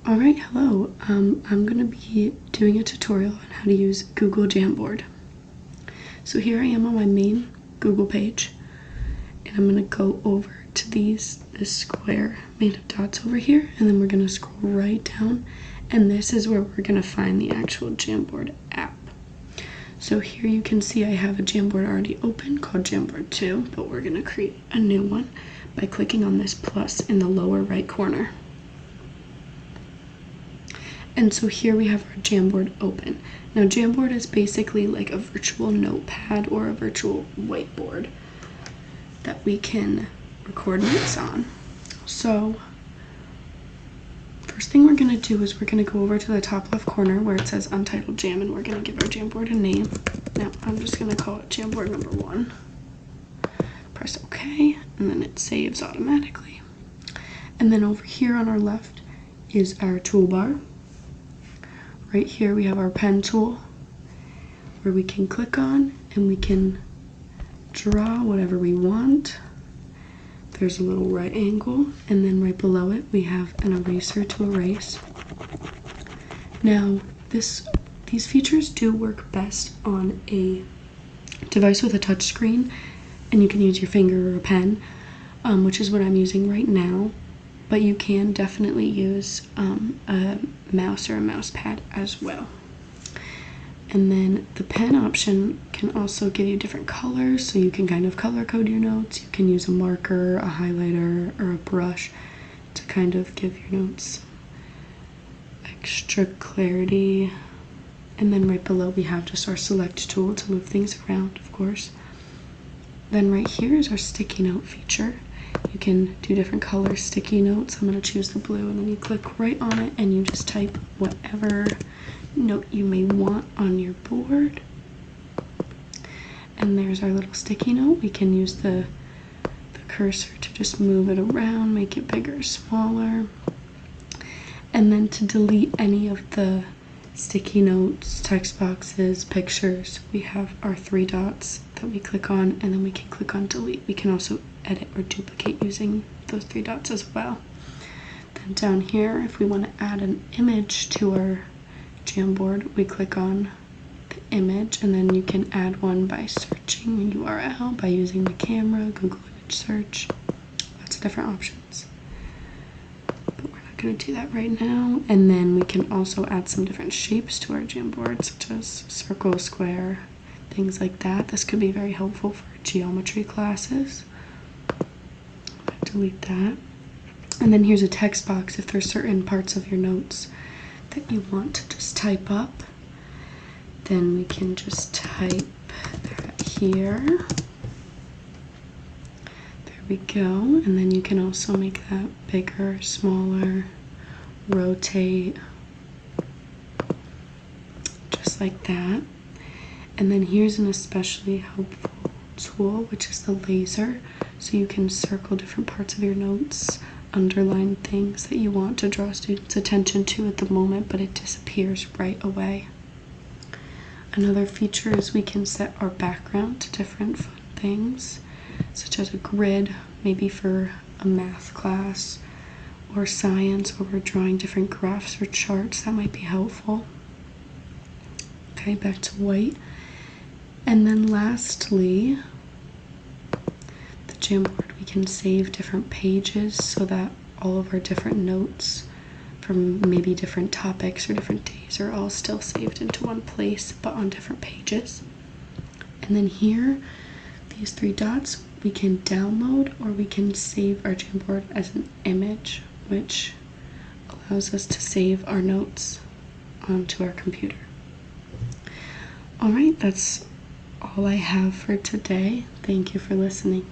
Alright, hello. I'm going to be doing a tutorial on how to use Google Jamboard. So here I am on my main Google page, and I'm going to go over to this square made of dots over here, and then we're going to scroll right down, and this is where we're going to find the actual Jamboard app. So here you can see I have a Jamboard already open called Jamboard 2, but we're going to create a new one by clicking on this plus in the lower right corner. And so here we have our Jamboard open. Now Jamboard is basically like a virtual notepad or a virtual whiteboard that we can record notes on. So first thing we're going to do is we're going to go over to the top left corner where it says Untitled Jam, and we're going to give our Jamboard a name. Now I'm just going to call it Jamboard number 1. Press OK, and then it saves automatically. And then over here on our left is our toolbar. Right here we have our pen tool where we can click on and we can draw whatever we want. There's a little right angle, and then right below it we have an eraser to erase. Now these features do work best on a device with a touch screen, and you can use your finger or a pen, which is what I'm using right now. But you can definitely use a mouse or a mouse pad as well. And then the pen option can also give you different colors, so you can kind of color code your notes. You can use a marker, a highlighter, or a brush to kind of give your notes extra clarity. And then right below we have just our select tool to move things around, of course. Then right here is our sticky note feature. You can do different color sticky notes. I'm going to choose the blue, and then you click right on it and you just type whatever note you may want on your board. And there's our little sticky note. We can use the cursor to just move it around, make it bigger or smaller. And then to delete any of the sticky notes, text boxes, pictures, we have our 3 dots that we click on, and then we can click on delete. We can also edit or duplicate using those 3 dots as well. Then down here, if we want to add an image to our Jamboard, we click on the image, and then you can add one by searching a URL, by using the camera, Google image search, lots of different options. But we're not going to do that right now. And then we can also add some different shapes to our Jamboard, such as circle, square, things like that. This could be very helpful for geometry classes. Delete that. And then here's a text box if there's certain parts of your notes that you want to just type up. Then we can just type that here. There we go. And then you can also make that bigger, smaller, rotate, just like that. And then here's an especially helpful tool, which is the laser. So you can circle different parts of your notes, underline things that you want to draw students' attention to at the moment, but it disappears right away. Another feature is we can set our background to different fun things, such as a grid, maybe for a math class or science, where we're drawing different graphs or charts. That might be helpful. Okay, back to white. And then lastly, the Jamboard, we can save different pages so that all of our different notes from maybe different topics or different days are all still saved into one place, but on different pages. And then here, these 3 dots, we can download or we can save our Jamboard as an image, which allows us to save our notes onto our computer. Alright, that's all I have for today. Thank you for listening.